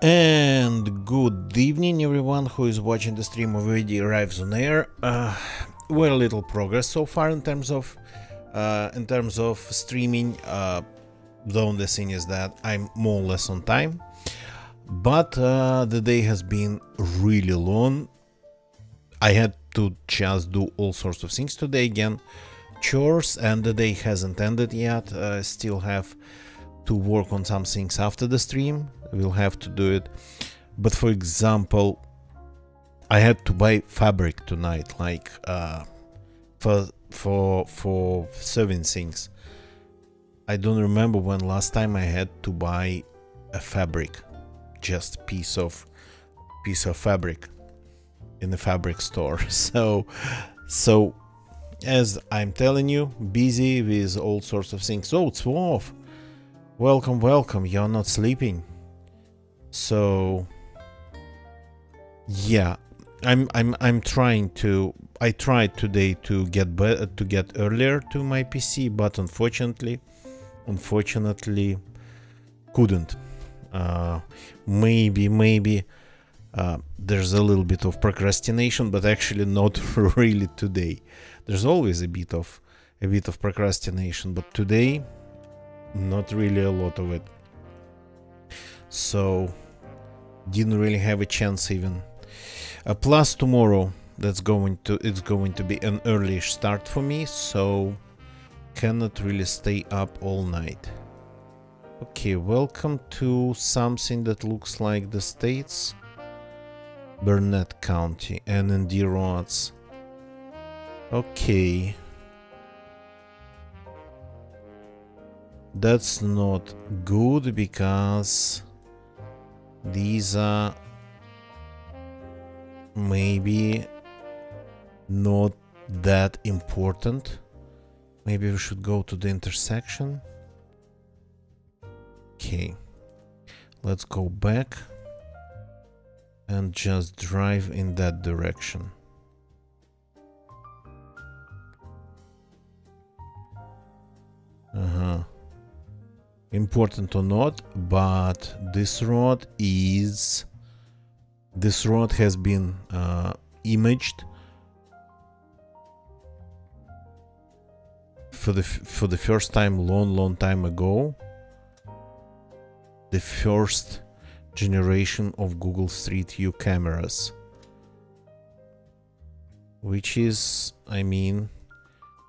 And good evening, everyone who is watching the stream already arrives on air. Very little progress so far in terms of streaming. The only thing is that I'm more or less on time, but the day has been really long. I had to just do all sorts of things today again, chores, and the day hasn't ended yet. Still have to work on some things after the stream. We'll have to do it. But for example, I had to buy fabric tonight, like for serving things. I don't remember when last time I had to buy a fabric, just piece of fabric in the fabric store. So as I'm telling you, busy with all sorts of things. Oh, it's Wolf. Welcome. You're not sleeping. So yeah, I'm trying to. I tried today to get earlier to my PC, but unfortunately couldn't. Maybe there's a little bit of procrastination, but actually not really today. There's always a bit of procrastination, but today not really a lot of it. So didn't really have a chance even. Plus tomorrow it's going to be an early start for me, so cannot really stay up all night. Okay, welcome to something that looks like the States. Burnett County, N&D roads. Okay. That's not good because these are maybe not that important. Maybe we should go to the intersection. Okay, let's go back and just drive in that direction. Important or not, but this road has been imaged for the first time long time ago. The first generation of Google Street View cameras, which is, I mean,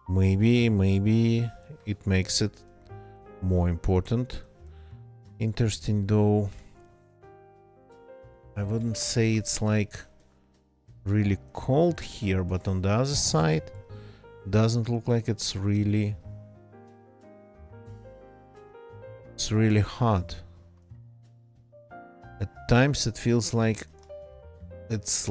maybe it makes it more important. Interesting though. I wouldn't say it's like really cold here, but on the other side doesn't look like it's really hot. At times it feels like it's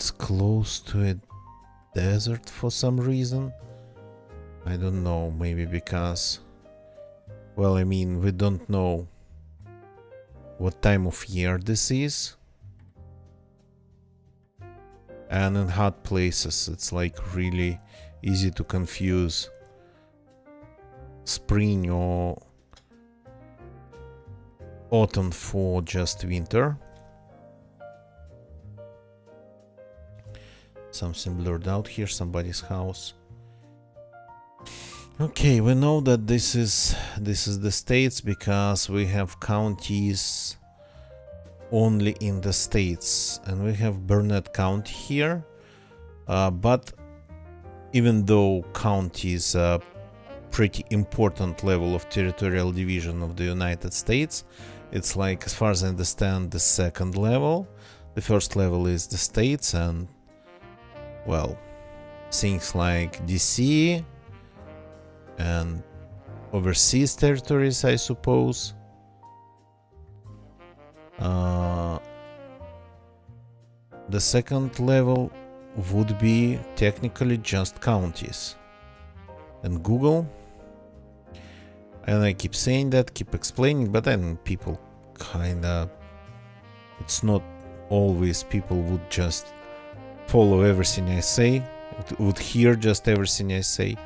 close to a desert for some reason. I don't know, maybe because, well, I mean, we don't know what time of year this is, and in hot places it's like really easy to confuse spring or autumn for just winter. Something blurred out here, somebody's house. Okay, we know that this is the States because we have counties only in the States, and we have Burnett County here. But even though county is a pretty important level of territorial division of the United States, it's like, as far as I understand, the second level. The first level is the states, and well, things like DC and overseas territories, I suppose. The second level would be technically just counties. And Google, and I keep saying that, keep explaining, but then people kinda, it's not always people would just follow everything I say, would hear just everything I say.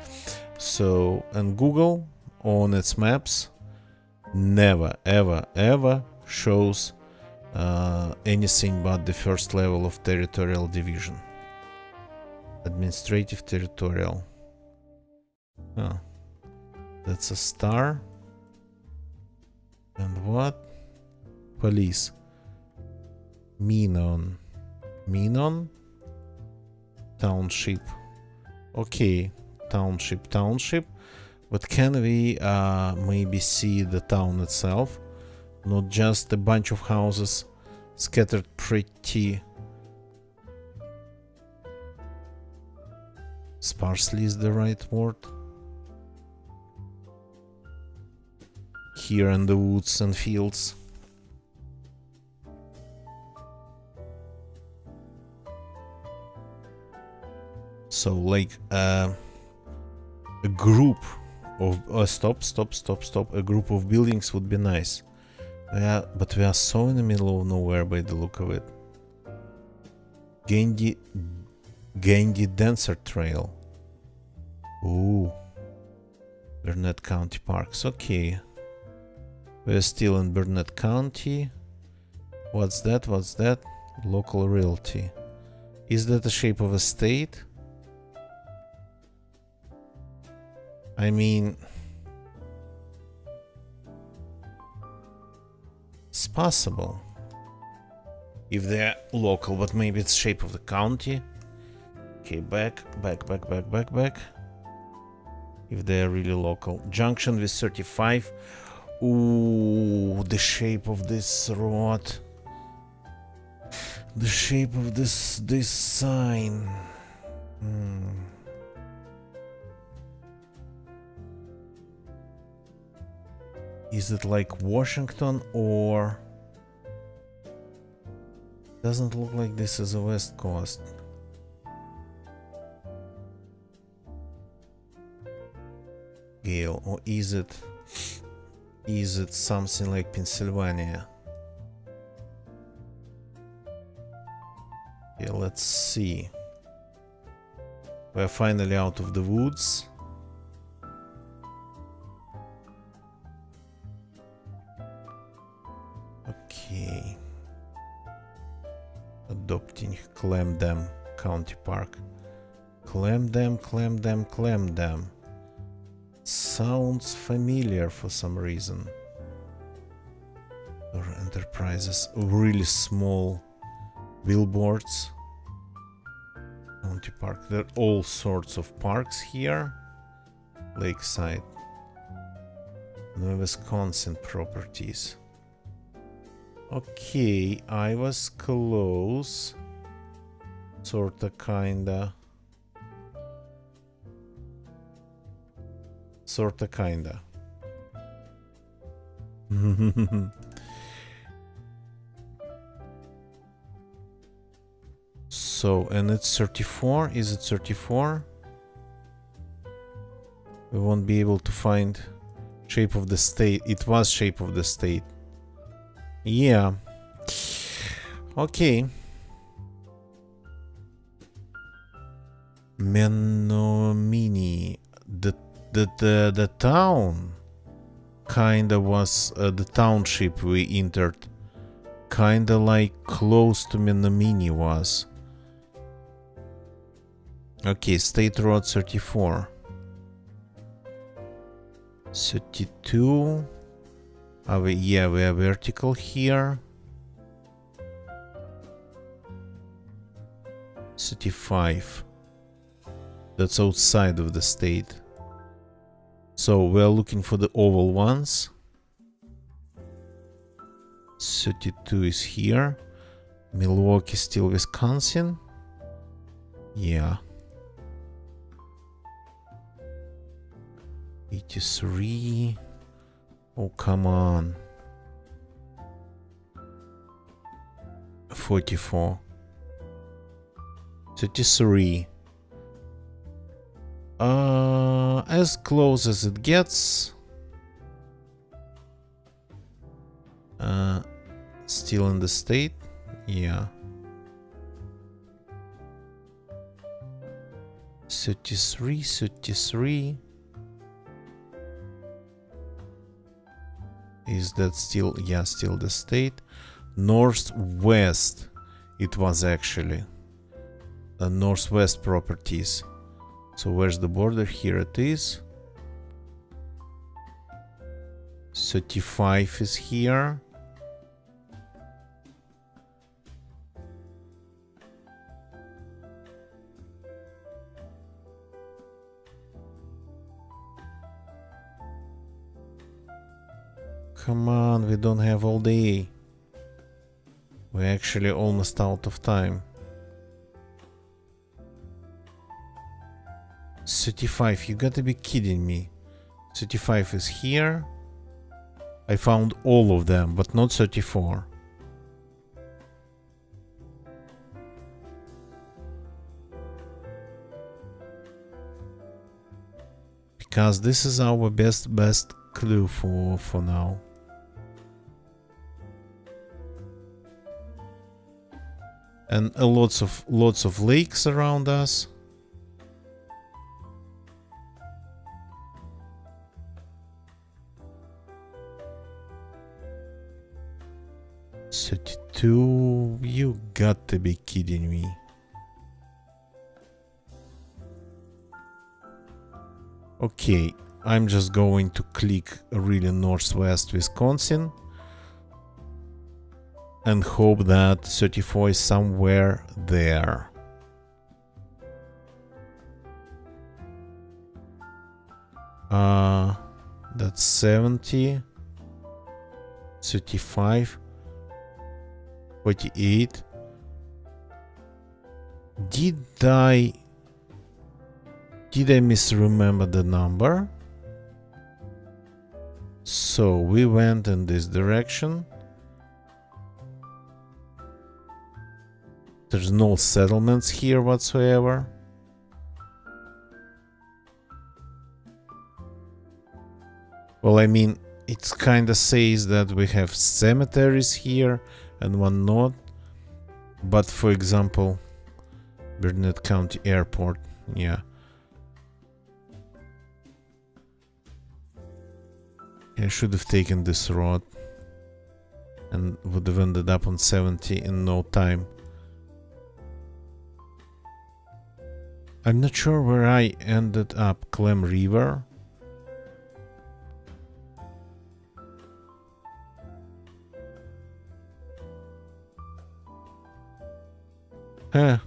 So, and Google on its maps never, ever, ever shows anything but the first level of territorial division. Administrative territorial. Oh, that's a star. And what? Police. Minon. Minon? Township. Okay, township. But can we maybe see the town itself? Not just a bunch of houses scattered pretty sparsely is the right word. Here in the woods and fields. So like a group of stop. A group of buildings would be nice. Yeah, but we are so in the middle of nowhere by the look of it. Gandy Dancer Trail. Ooh. Burnett County Parks. Okay. We're still in Burnett County. What's that? What's that? Local realty. Is that the shape of a state? I mean, it's possible if they're local, but maybe it's shape of the county. Okay, back. If they're really local. Junction with 35. Ooh, the shape of this road. The shape of this sign. Is it like Washington or... Doesn't look like this is a West Coast. Gale, or is it something like Pennsylvania? Okay, let's see. We're finally out of the woods. Okay. Adopting Clam Dam County Park. Clam Dam. Sounds familiar for some reason. Or enterprises, really small billboards. County Park. There are all sorts of parks here. Lakeside. Wisconsin properties. Okay, I was close. Sorta, kinda. So, and it's 34? Is it 34? We won't be able to find shape of the state. It was shape of the state. Yeah. Okay. Menominee. The town kinda was the township we entered. Kinda like close to Menominee was. Okay, State Road 34. 32. We are vertical here. 35. That's outside of the state. So we're looking for the oval ones. 32 is here. Milwaukee, still Wisconsin. Yeah. 83. Oh, come on. 44. 33. As close as it gets. Still in the state. Yeah. 33. Is that still? Yeah, still the state. Northwest. It was actually northwest properties. So where's the border? Here it is. 35 is here. Come on, we don't have all day. We're actually almost out of time. 35, you gotta be kidding me. 35 is here. I found all of them, but not 34. Because this is our best clue for now. And lots of lakes around us. $32, you got to be kidding me. Okay, I'm just going to click really northwest Wisconsin and hope that 34 is somewhere there. That's 70, 35, 48. Did I misremember the number? So we went in this direction. There's no settlements here whatsoever. Well, I mean, it kind of says that we have cemeteries here and one not. But for example, Burnett County Airport, yeah. I should have taken this road and would have ended up on 70 in no time. I'm not sure where I ended up. Clem River. Huh.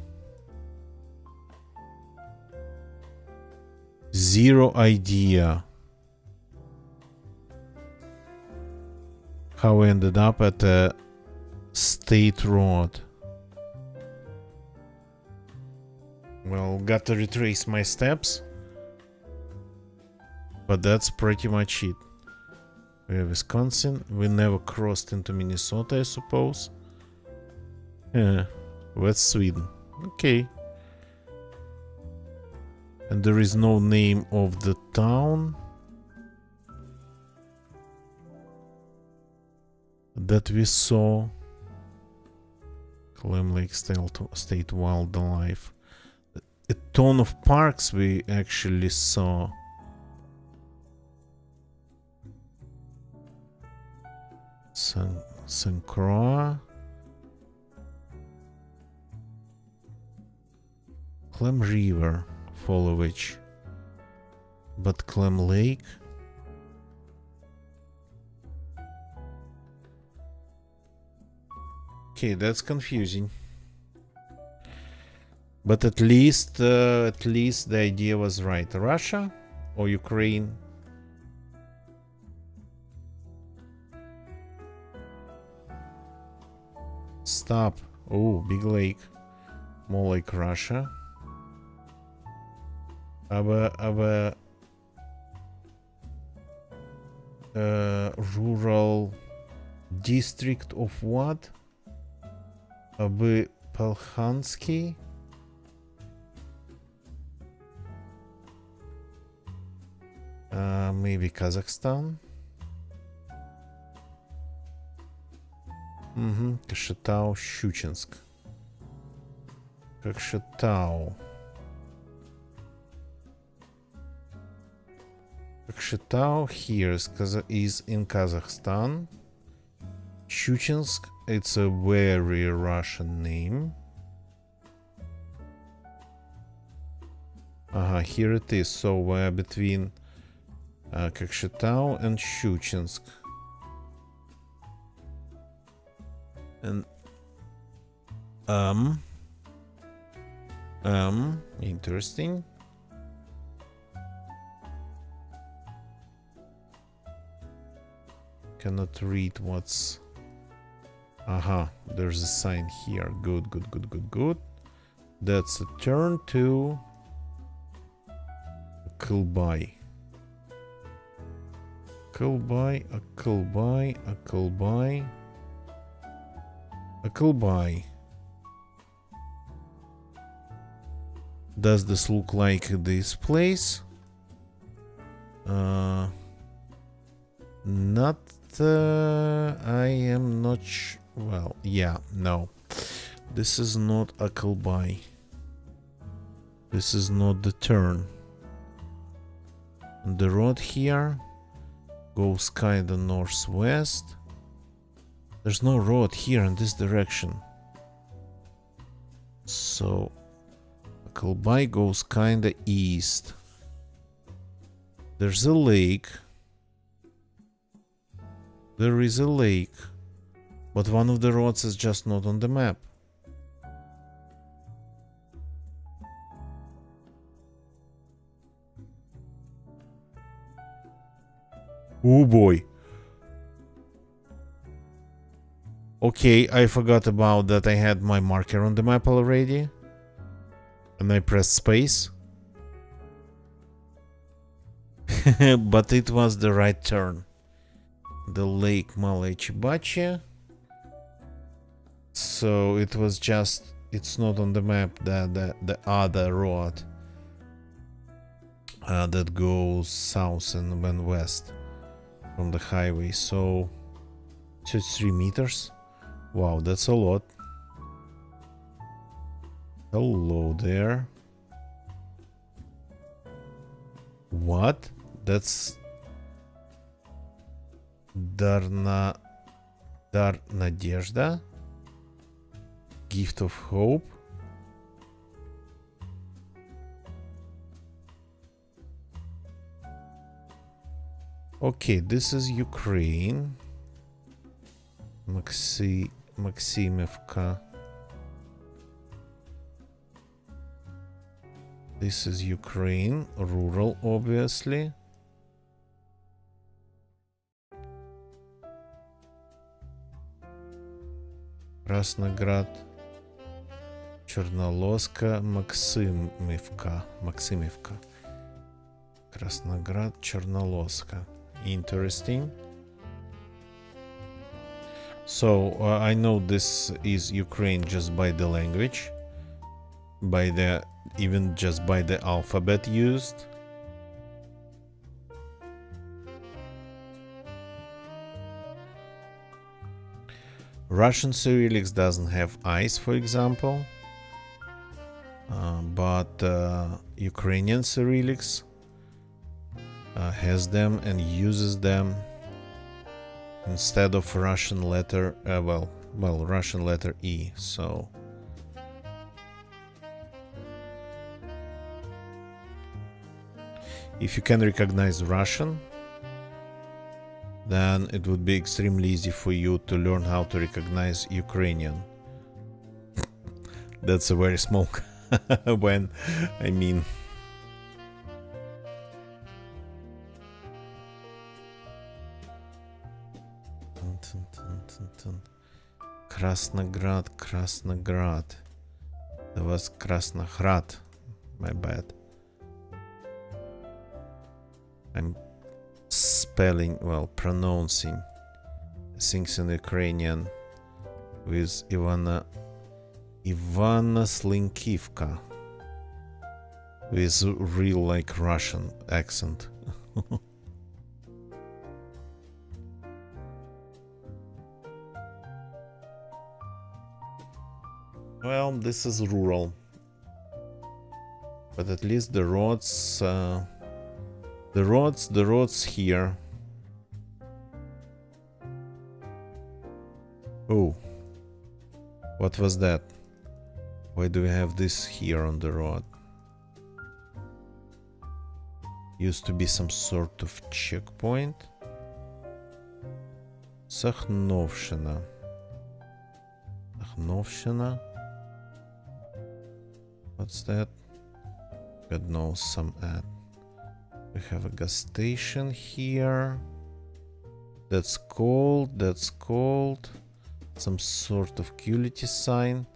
Zero idea how I ended up at a state road. Well, got to retrace my steps, but that's pretty much it. We have Wisconsin. We never crossed into Minnesota, I suppose. Yeah, West Sweden. Okay. And there is no name of the town that we saw. Clem Lake State Wildlife. A ton of parks we actually saw. St. Croix. Clem River, follow which. But Clem Lake. Okay, that's confusing. But at least the idea was right. Russia or Ukraine? Stop. Oh, big lake. More like Russia. Aber rural district of what? Aby Palhansky? Maybe Kazakhstan. Кашетау, Щучинск. Kokshetau here is in Kazakhstan. Shchuchinsk, it's a very Russian name. Here it is. So we're between Kokshetau and Shchuchinsk. And interesting. Cannot read what's... there's a sign here. Good. That's a turn to Kilby. Kilby. Does this look like this place? Not. I am not well, yeah, no. This is not a Kilby. This is not the turn. The road here goes kinda northwest. There's no road here in this direction. So Kilby goes kinda east. There's a lake. There is a lake, but one of the roads is just not on the map. Oh boy. Okay, I forgot about that. I had my marker on the map already. And I pressed space. But it was the right turn. The Lake Malay Chibache. So it was just, it's not on the map, the other road that goes south and then west from the highway. So it's 3 meters. Wow, that's a lot. Hello there. What? That's Dar Nadezhda? Gift of Hope? Okay, this is Ukraine. Maximivka. This is Ukraine, rural, obviously. Krasnograd, Chernolozka, Maximivka. Krasnograd, Chernolozka. Interesting. So I know this is Ukraine just by the language, even just by the alphabet used. Russian Cyrillics doesn't have eyes, for example, but Ukrainian Cyrillics has them and uses them instead of Russian letter, Russian letter E. So if you can recognize Russian, then it would be extremely easy for you to learn how to recognize Ukrainian. That's a very small when I mean. Krasnograd. That was Krasnograd. My bad. I'm pronouncing things in Ukrainian with Ivana Slinkivka with real like Russian accent. Well, this is rural, but at least the roads The roads here. Oh, what was that? Why do we have this here on the road? Used to be some sort of checkpoint. Сахновщина. Sahnovщина. What's that? God knows, some ad. We have a gas station here. That's cold, that's cold. Some sort of quality sign.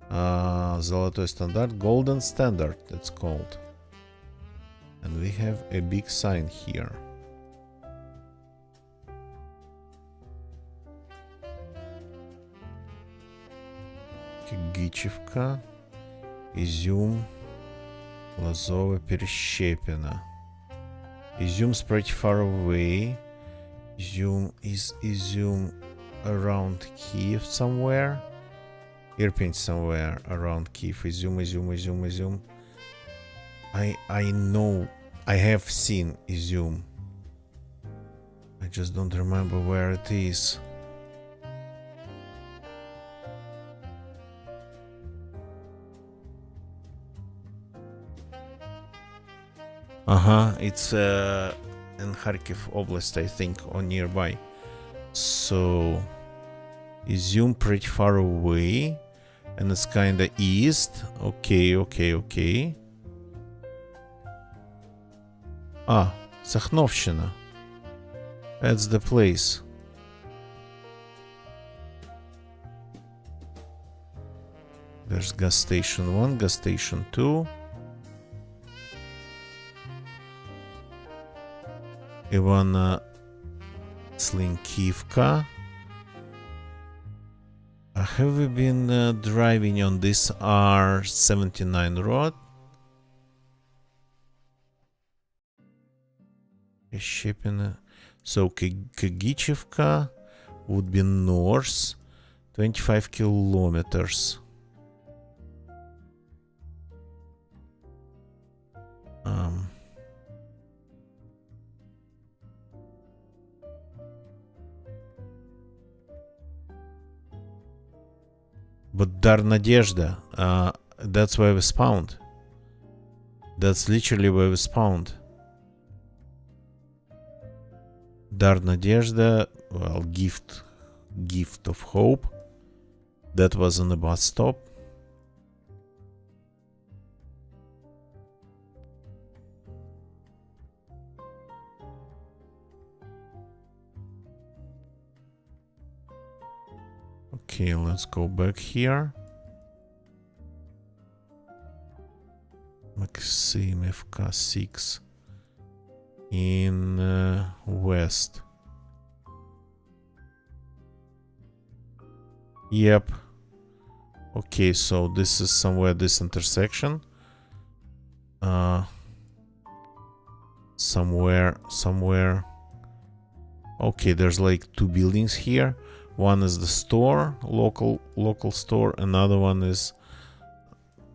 Золотой стандарт, golden standard, it's called. And we have a big sign here. Гичевка, Изюм, Лозово, Перещепино. Изюм's pretty far away. Изюм around Kiev somewhere. Irpin somewhere around Kiev. Изюм. I know, I have seen Izum. I just don't remember where it is. It's in Kharkiv Oblast, I think, or nearby. So Izum pretty far away, and it's kinda east. Okay. Sahnovщина. That's the place. There's gas station 1, gas station 2. Ivana Slinkivka. Have we been driving on this R79 road? So Kagichevka would be north, 25 kilometers. But Dar Nadezhda, that's where we spawned. That's literally where we spawned. Dar Nadezhda, well, gift of hope. That was on the bus stop. Okay, let's go back here. Maximevka 6 in west. Yep. Okay, so this is somewhere this intersection. Somewhere. Okay, there's like two buildings here. One is the store, local store. Another one is,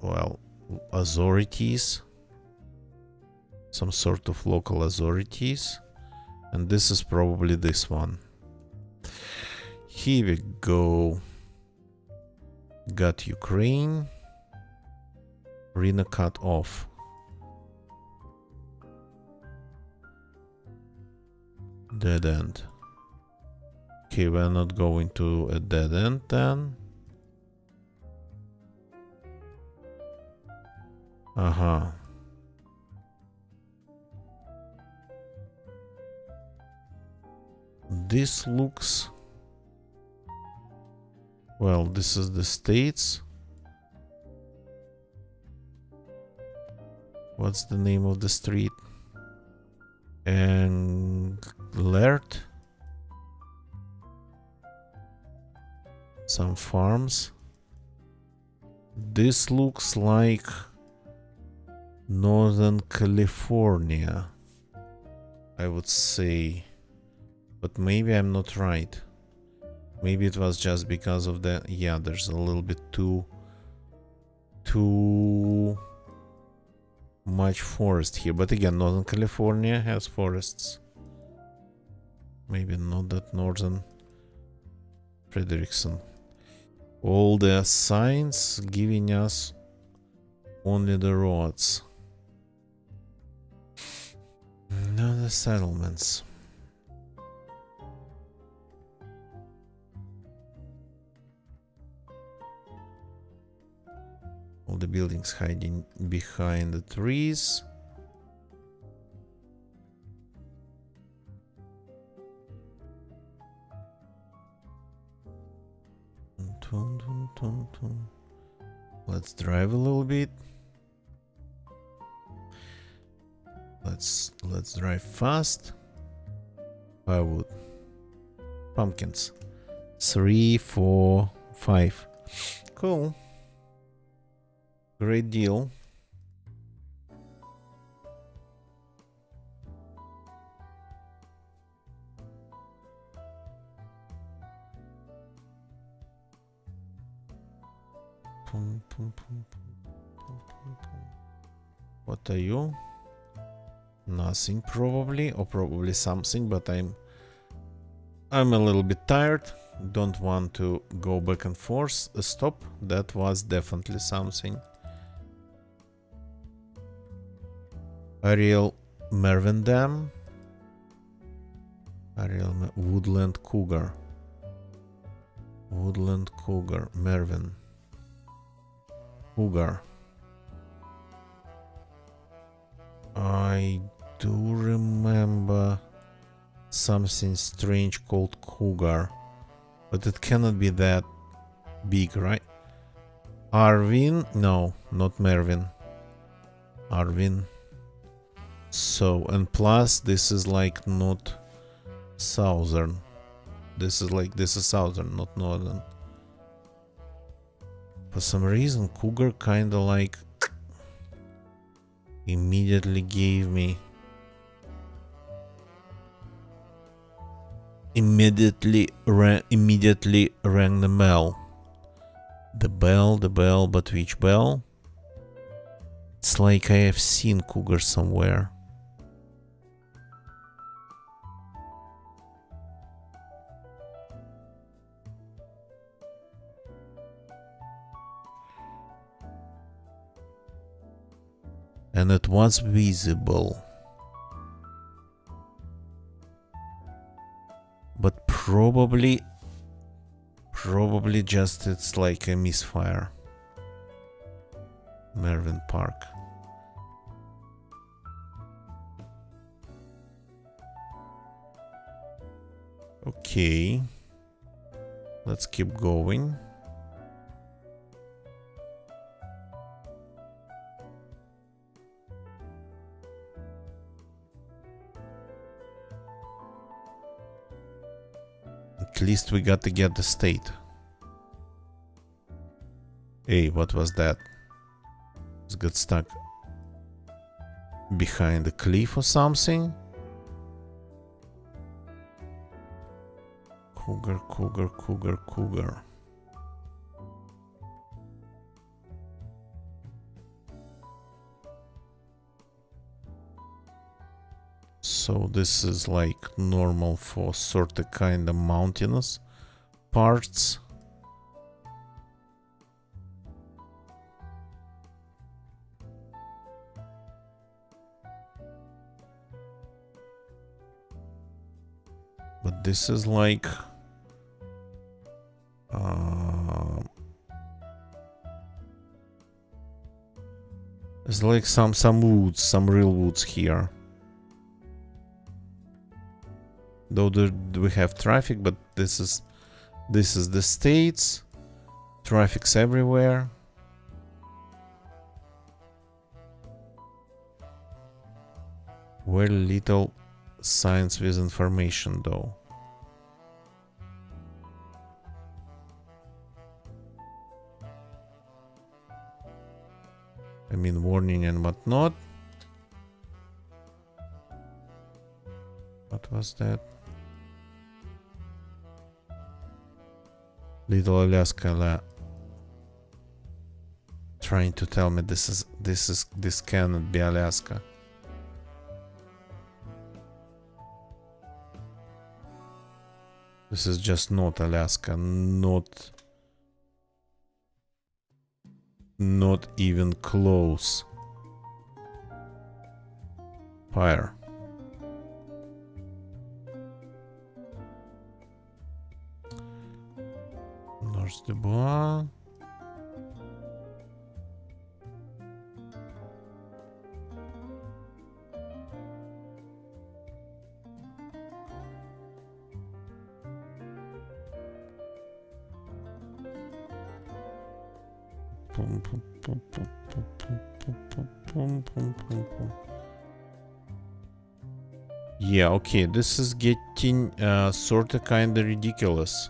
well, authorities. Some sort of local authorities. And this is probably this one. Here we go. Got Ukraine. Arena cut off. Dead end. Okay, we're not going to a dead end then. This looks... Well, this is the States. What's the name of the street? Englert. Some farms. This looks like Northern California, I would say. But maybe I'm not right. Maybe it was just because of the... Yeah, there's a little bit too much forest here, but again, Northern California has forests. Maybe not that northern. Frederickson. All the signs giving us only the roads. No, the settlements. All the buildings hiding behind the trees. Let's drive a little bit. Let's drive fast. Firewood. Pumpkins. 3, 4, 5. Cool. Great deal. What are you? Nothing probably, or probably something, but I'm a little bit tired. Don't want to go back and forth. Stop. That was definitely something. Ariel Mervyn Dam. Ariel Woodland Cougar. Woodland Cougar. Mervyn. Cougar. I do remember something strange called cougar, but it cannot be that big, right? Arvin? No, not Mervyn. Arvin. So, and plus this is like not southern. This is southern, not northern. For some reason, cougar kinda like immediately gave me immediately rang the bell. The bell, but which bell? It's like I have seen cougar somewhere. And it was visible. But probably just it's like a misfire. Mervyn Park. Okay. Let's keep going. At least we got to get the state. Hey, what was that? It's got stuck behind the cliff or something. Cougar. So this is like normal for sort of kind of mountainous parts. But this is like it's like some woods, some real woods here. Though we have traffic, but this is the States. Traffic's everywhere. Very little signs with information though. I mean warning and whatnot. What was that? Little Alaska trying to tell me this cannot be Alaska. This is just not Alaska, not even close. Fire. North de Bois. Yeah, okay, this is getting sorta kinda ridiculous.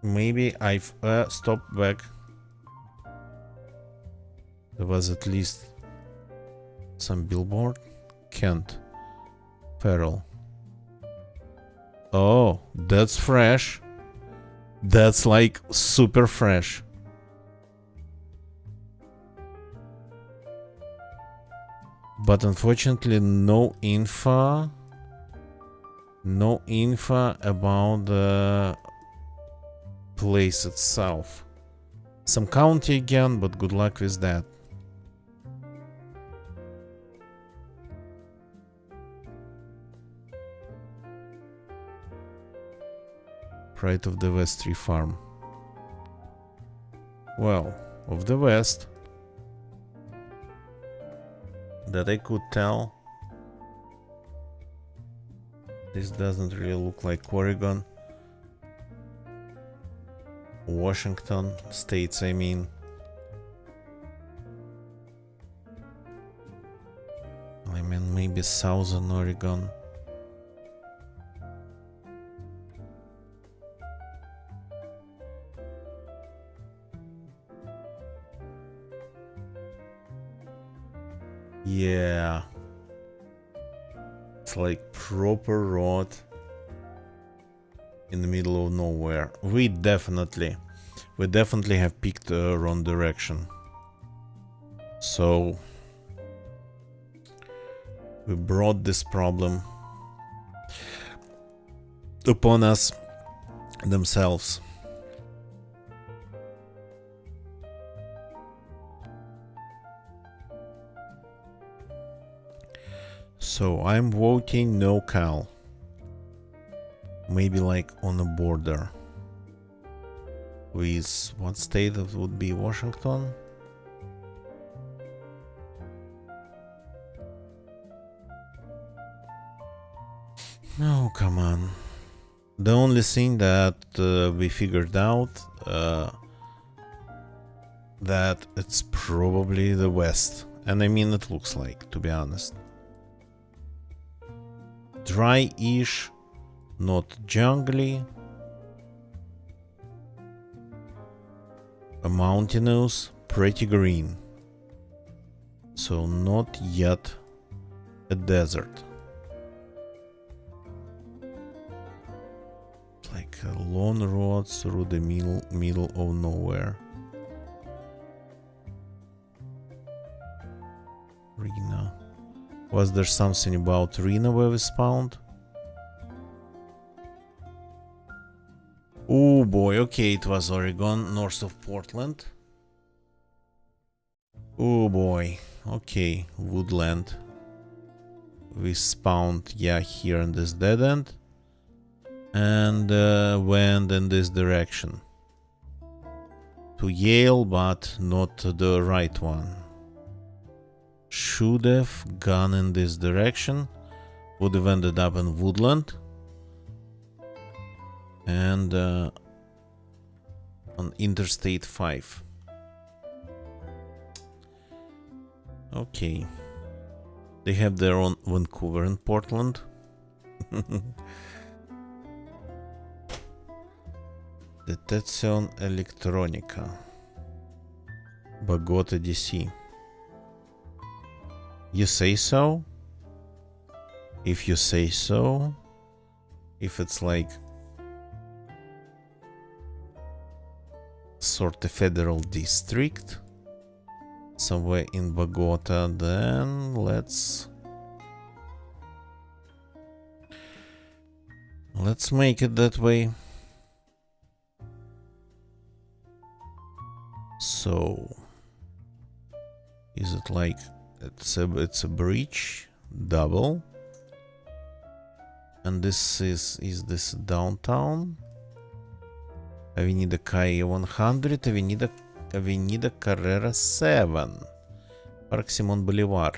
Maybe I've stopped back. There was at least some billboard. Kent. Feral. Oh, that's fresh. That's like super fresh. But unfortunately no info about the place itself. Some county again, but good luck with that. Pride of the West Tree Farm. Well, of the West, that I could tell. This doesn't really look like Oregon. Washington states, I mean. I mean, maybe Southern Oregon. Yeah. It's like proper road in the middle of nowhere. We definitely have picked the wrong direction. So we brought this problem upon us themselves. So I'm voting no Cal. Maybe like on the border with what state that would be? Washington? Oh, come on. The only thing that we figured out that it's probably the West. And I mean it looks like, to be honest. Dry-ish, not jungly. A mountainous, pretty green. So not yet a desert. Like a long road through the middle of nowhere. Rena. Was there something about Rena where we spawned? Oh boy, okay, it was Oregon, north of Portland. Oh boy, okay, woodland. We spawned, yeah, here in this dead end. And went in this direction. To Yale, but not the right one. Should have gone in this direction. Would have ended up in woodland. And on Interstate 5. Okay. They have their own Vancouver and Portland. Detezione elettronica. Bogota, DC. You say so? If you say so. If it's like sort of federal district somewhere in Bogota. Then let's make it that way. So is it like it's a bridge double, and this is this downtown? Avenida Calle 100, Avenida Carrera 7, Park Simon Bolivar.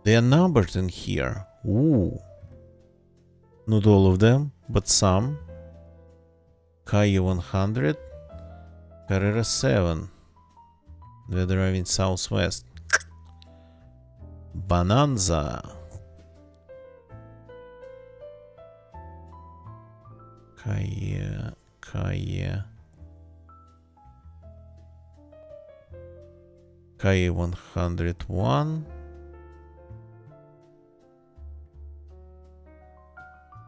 They are numbered in here. Ooh. Not all of them, but some. Calle 100, Carrera 7. We're driving southwest. Bonanza. Calle 101.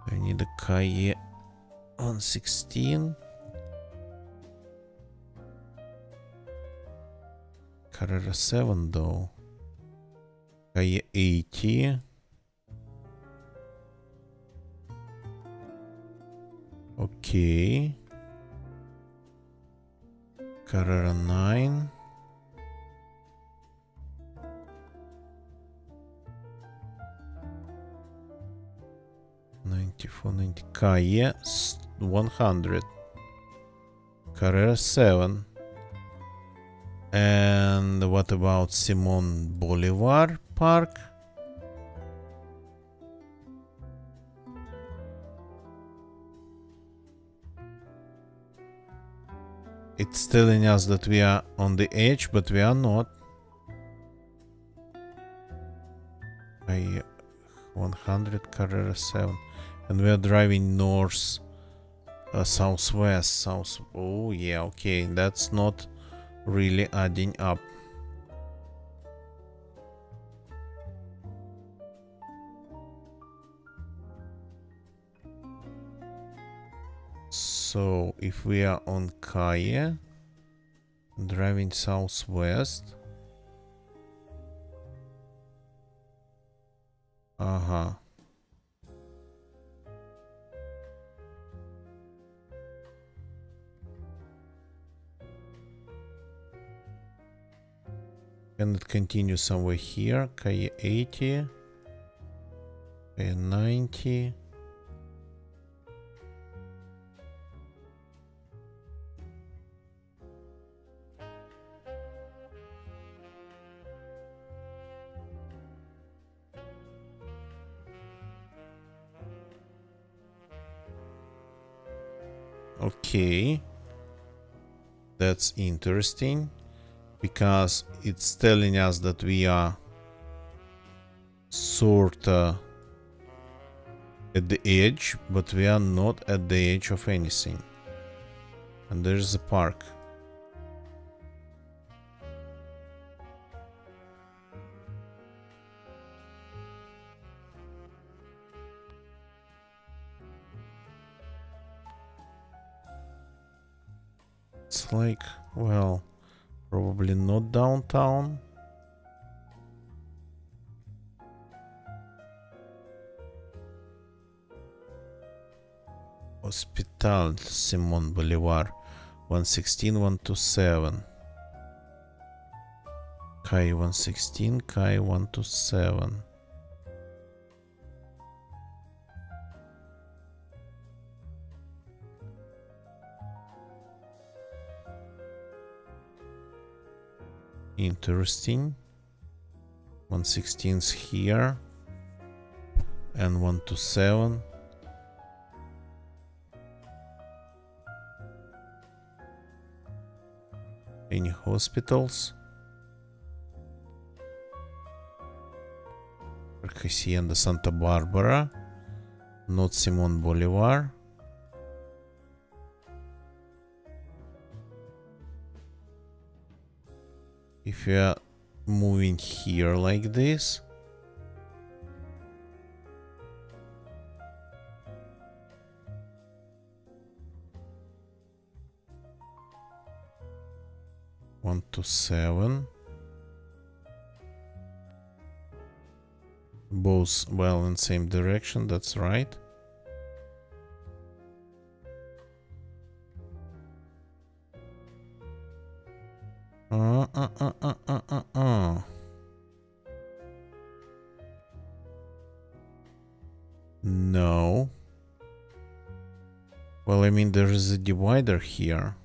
I need a Calle 116. Carrera 7 though. Calle 80. Okay. Carrera 9. Calle 100. Carrera 7. And what about Simon Bolivar Park? It's telling us that we are on the edge, but we are not. Calle 100, Carrera 7. And we are driving north, southwest, Oh yeah, okay, that's not really adding up. So if we are on Calle, driving southwest. Can it continue somewhere here? Calle 80, Calle 90. Okay, that's interesting, because it's telling us that we are sorta at the edge, but we are not at the edge of anything. And there's a park. It's like, well, probably not downtown. Hospital Simon Bolivar 116 127. Calle 116, Calle 127. Interesting. 116's here and 127. Any hospitals? Hacienda Santa Barbara, not Simon Bolivar. If you are moving here like this, 1 to 7. Both well in same direction, that's right. No. Well, I mean, there is a divider here.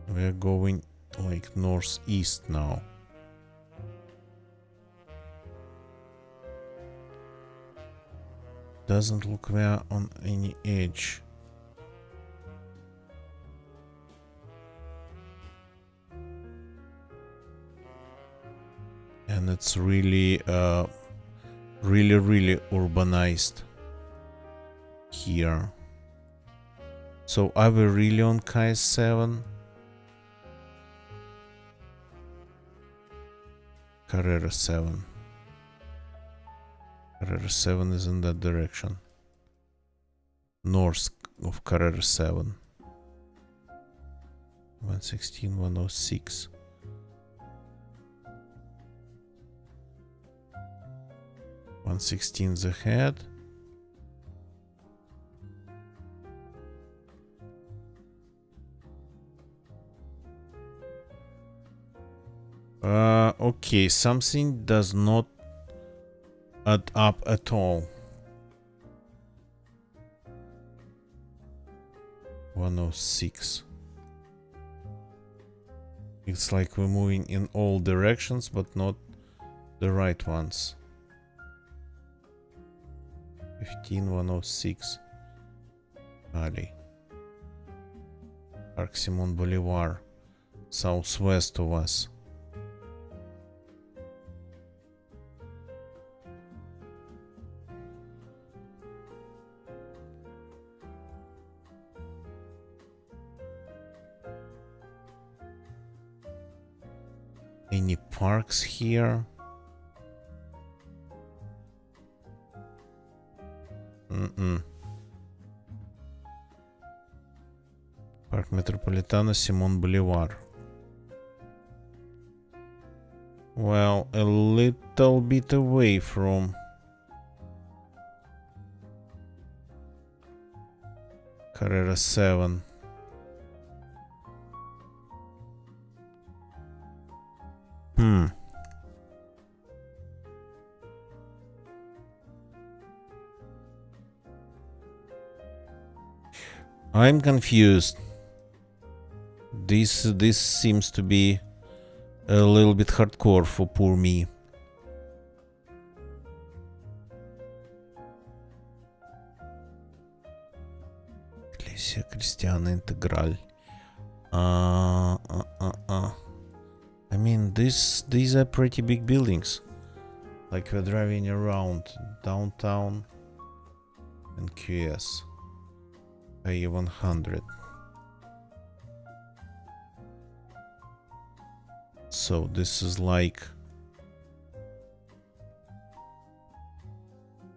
We're going like northeast now. Doesn't look we're on any edge. And it's really really urbanized here. So are we really on KS7? Carrera 7. Carrera 7 is in that direction. North of Carrera 7. 116, 106. One 16's ahead. Okay, something does not add up at all. 106. It's like we're moving in all directions, but not the right ones. 15, 106. Ali. Park Simon Bolivar. Southwest of us. Any parks here? Park Metropolitano, Simon Bolivar. Well, a little bit away from Carrera 7. I'm confused. This seems to be a little bit hardcore for poor me. Iglesia Cristiana Integral. I mean, these are pretty big buildings. Like we're driving around downtown and QS. A100. So this is like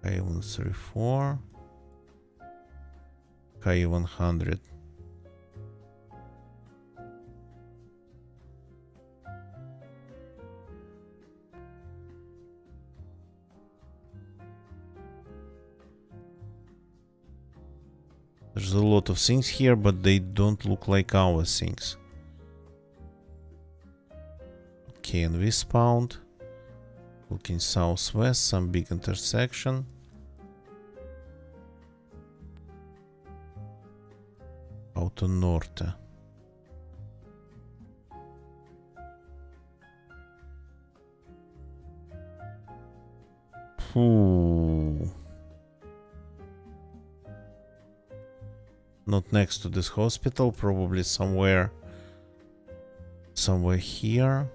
A134, K100. There's a lot of things here, but they don't look like our things. Okay, and we spawned. Looking southwest, some big intersection. Auto Norte. Ooh. Not next to this hospital, probably somewhere here.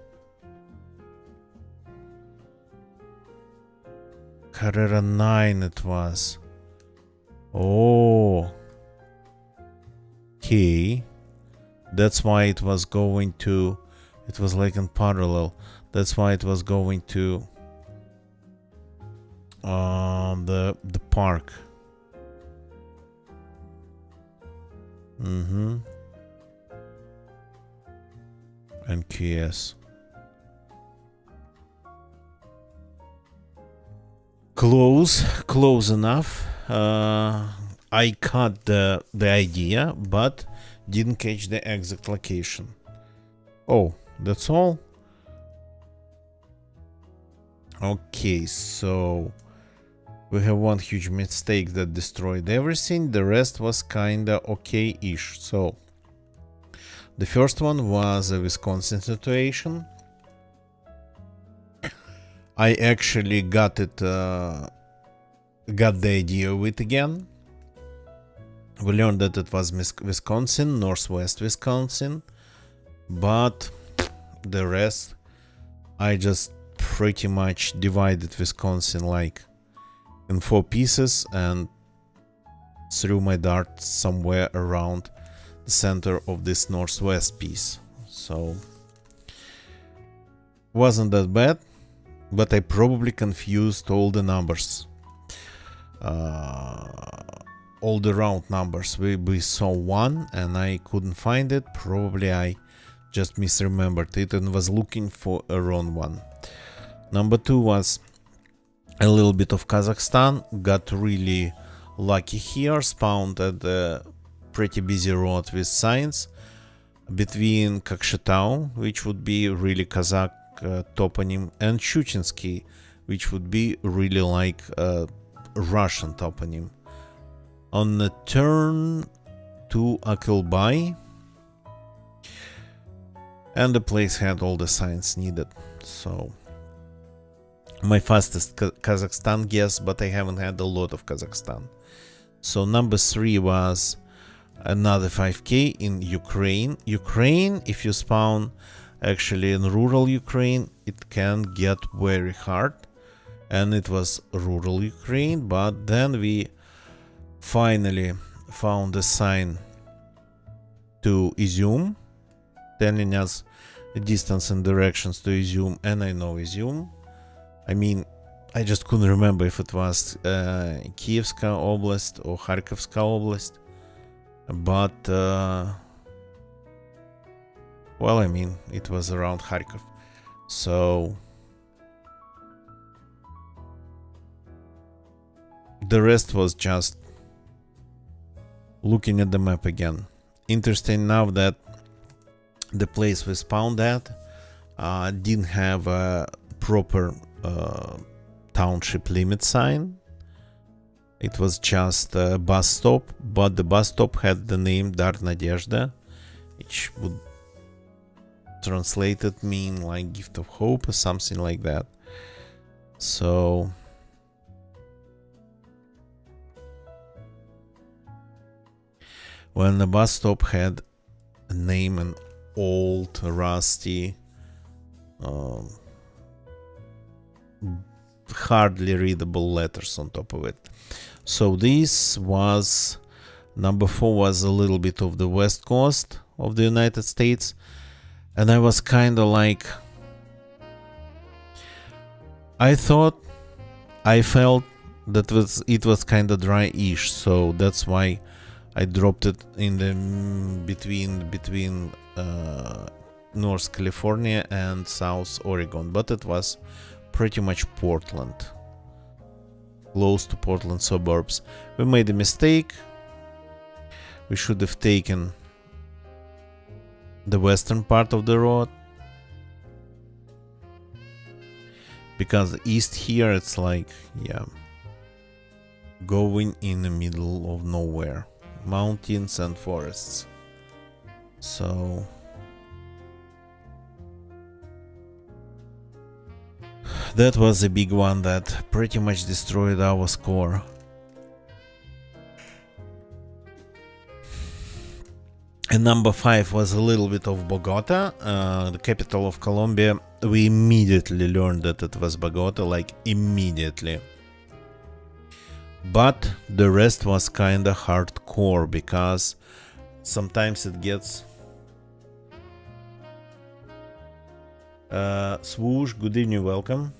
Carrera 9 it was. Oh. Okay. That's why it was going to... It was like in parallel. That's why it was going to... the park. And QS. Close enough. I caught the idea, but didn't catch the exact location. Oh, that's all? Okay, so we have one huge mistake that destroyed everything. The rest was kinda okay-ish. So the first one was a Wisconsin situation. I actually got the idea of it again. We learned that it was Wisconsin, northwest Wisconsin, but the rest, I just pretty much divided Wisconsin like in 4 pieces and threw my dart somewhere around the center of this northwest piece. So wasn't that bad, but I probably confused all the numbers, all the round numbers. We saw 1 and I couldn't find it. Probably I just misremembered it and was looking for a wrong one. Number 2 was a little bit of Kazakhstan. Got really lucky here. Spawned at a pretty busy road with signs between Kokshetau, which would be really Kazakh toponym, and Chuchinsky, which would be really like a Russian toponym. On the turn to Akilbai, and the place had all the signs needed. So my fastest Kazakhstan guess, but I haven't had a lot of Kazakhstan. So number 3 was another 5k in Ukraine. Ukraine, if you spawn actually in rural Ukraine, it can get very hard, and it was rural Ukraine. But then we finally found a sign to Izum, telling us the distance and directions to Izum, and I know Izum. I mean, I just couldn't remember if it was Kievska Oblast or Kharkovska Oblast, but well, I mean, it was around Kharkov. So the rest was just looking at the map again. Interesting now that the place we spawned at didn't have a proper township limit sign. It was just a bus stop, but the bus stop had the name Dar Nadezhda, which would translated mean like gift of hope or something like that. So when the bus stop had a name in old rusty hardly readable letters on top of it. So this was number 4, was a little bit of the west coast of the United States, and I was kind of like, I felt that it was kind of dry-ish, so that's why I dropped it in the between North California and South Oregon, but it was pretty much Portland, close to Portland suburbs. We made a mistake. We should have taken the western part of the road, because east here it's like, yeah, going in the middle of nowhere, mountains and forests. So that was a big one that pretty much destroyed our score. And number 5 was a little bit of Bogota, the capital of Colombia. We immediately learned that it was Bogota, like immediately. But the rest was kinda hardcore, because sometimes it gets... Swoosh, good evening, welcome.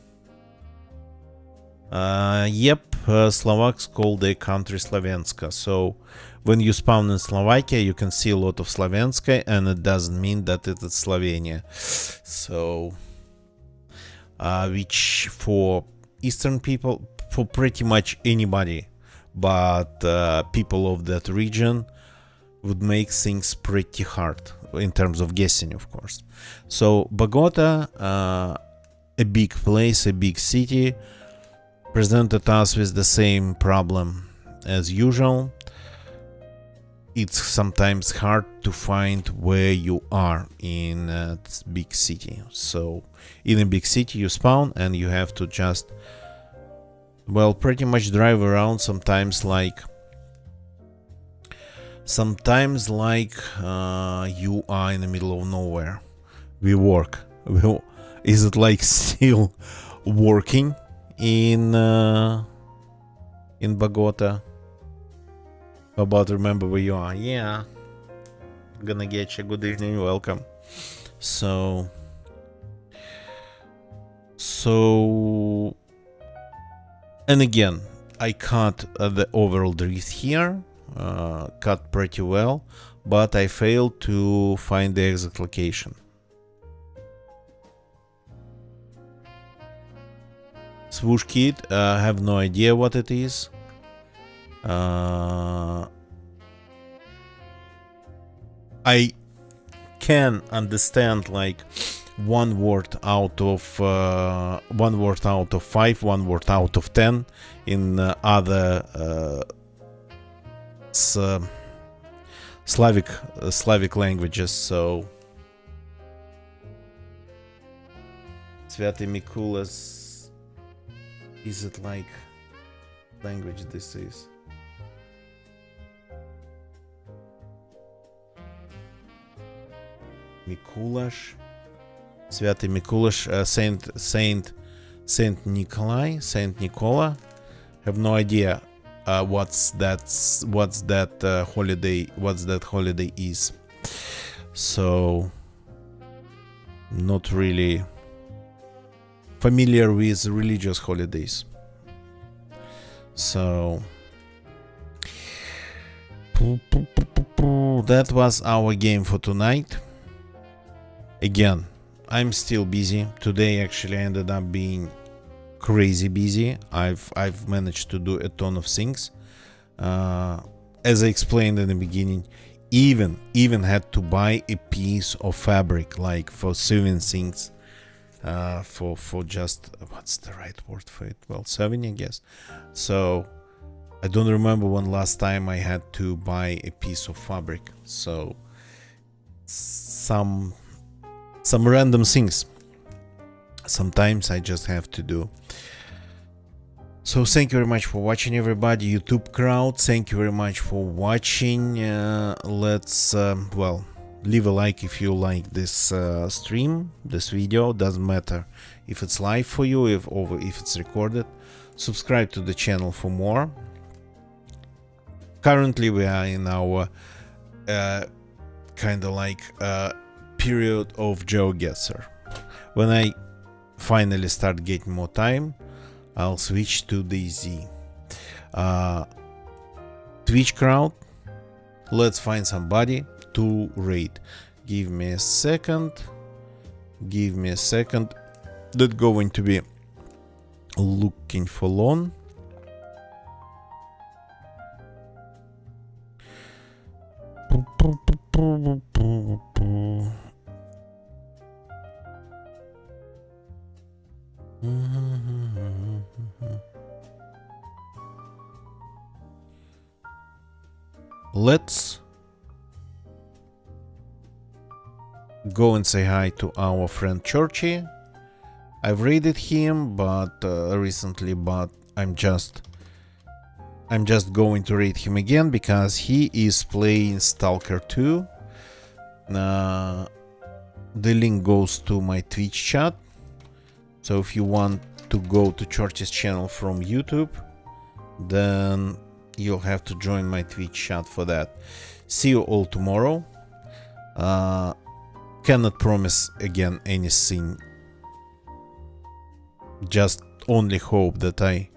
Yep, Slovaks call their country Slovenska. So when you spawn in Slovakia, you can see a lot of Slovenska, and it doesn't mean that it is Slovenia. So, which for Eastern people, for pretty much anybody, but people of that region would make things pretty hard in terms of guessing, of course. So Bogota, a big place, a big city, presented us with the same problem as usual. It's sometimes hard to find where you are in a big city. So in a big city you spawn and you have to just, well, pretty much drive around, sometimes like you are in the middle of nowhere. We work. Is it like still working in Bogota? How about remember where you are? Yeah, gonna get you. Good evening, welcome. So and again, I cut the overall drift here, cut pretty well, but I failed to find the exact location. Swoosh Kid, I have no idea what it is. I can understand like one word out of 5, one word out of 10 in other Slavic languages. So Sviatый Mikulas, is it like language this is? Mikulash, Sviatый Mikulash, Saint Nicola. Have no idea what's that holiday is. So not really familiar with religious holidays. So that was our game for tonight. Again, I'm still busy. Today actually I ended up being crazy busy. I've managed to do a ton of things. As I explained in the beginning, even had to buy a piece of fabric, like for sewing things, for just, what's the right word for it? Well, sewing, I guess. So I don't remember when last time I had to buy a piece of fabric. So some random things sometimes I just have to do. So thank you very much for watching, everybody. YouTube crowd, thank you very much for watching. Let's well, leave a like if you like this stream, this video. Doesn't matter if it's live for you, if it's recorded. Subscribe to the channel for more. Currently we are in our kind of like period of GeoGuessr. When I finally start getting more time, I'll switch to DayZ. Twitch crowd, let's find somebody to raid. Give me a second. That's going to be looking for loan. Let's go and say hi to our friend Churchy. I've raided him, but recently, but I'm just going to raid him again because he is playing Stalker 2. The link goes to my Twitch chat. So if you want to go to Churchy's channel from YouTube, then you'll have to join my Twitch chat for that. See you all tomorrow. Cannot promise again anything. Just only hope that I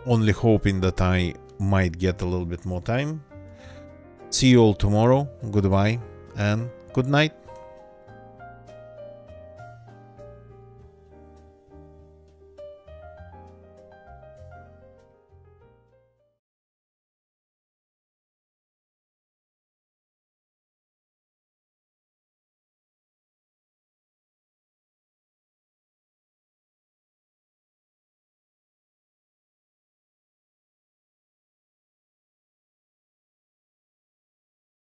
Only hoping that I might get a little bit more time. See you all tomorrow. Goodbye and good night.